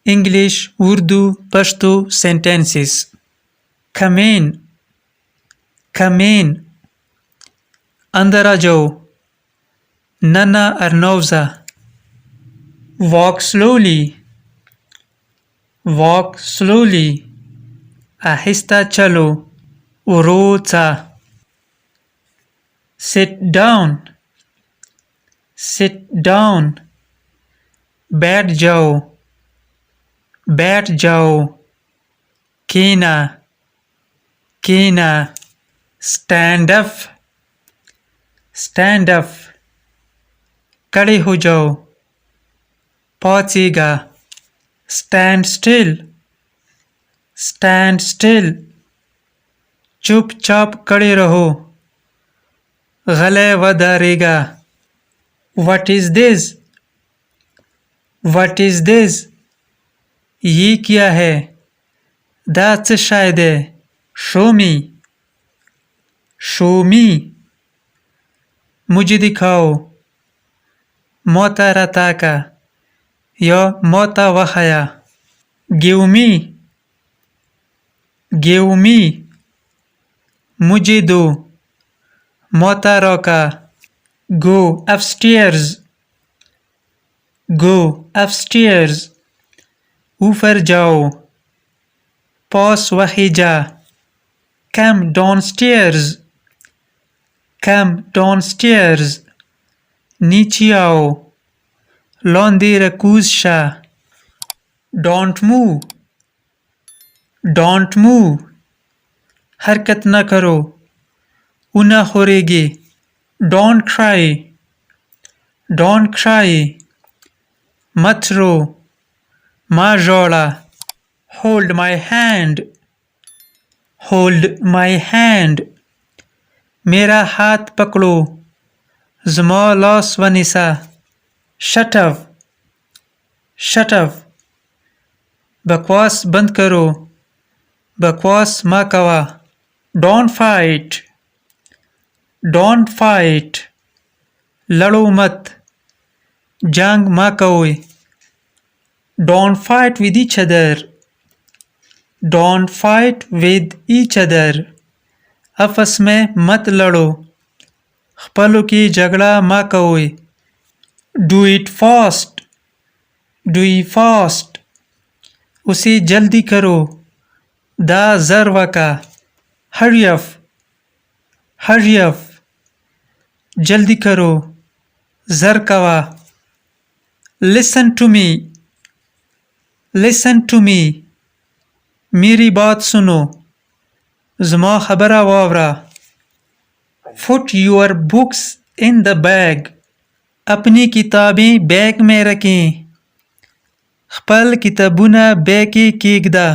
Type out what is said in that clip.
English Urdu Pashto Sentences. Come in, come in. अंदर आ जाओ. Nana Arnauza. Walk slowly, walk slowly. आहिस्ता चलो. Uroza. Sit down, sit down. बैठ जाओ, बैठ जाओ. Kena, kena. Stand up, stand up. खड़े हो जाओ. पहुंचेगा. Stand still, stand still. चुपचाप खड़े रहो. गले वधारेगा. What is this? What is this? ये क्या है? That's शायद है. Show me, show me. मुझे दिखाओ. मोता रताका या Mota वहाया. Give me, give me. मुझे दो. मोता रोका. Go upstairs, go upstairs. ऊपर जाओ. Pos वहीजा. Come downstairs, come downstairs. नीचे आओ. लौंदे रकूज शा. Don't move, don't move. हरकत न करो. उना होरेगे. Don't cry, don't cry. मत रो. माँ जोड़ा. Hold my hand, hold my hand. मेरा हाथ पकड़ो. Zama loss वनिसा. Shut up, shut up. बकवास बंद करो. बकवास मा कवा. Don't fight, don't fight. लड़ो मत. जंग मा कोई. Don't fight with each other, don't fight with each other. आपस में मत लड़ो. खपलों की झगड़ा मा कोई. Do it fast, do it fast. उसे जल्दी करो. दा ज़रवा का. Hurry up, hurry up. जल्दी करो. ज़रकवा. Listen to me, listen to me. मेरी बात सुनो. ज़मा खबरा वावरा. Put your books in the bag. अपनी किताबें बैग में रखें. खपल किताबुना बैग की कीगदा.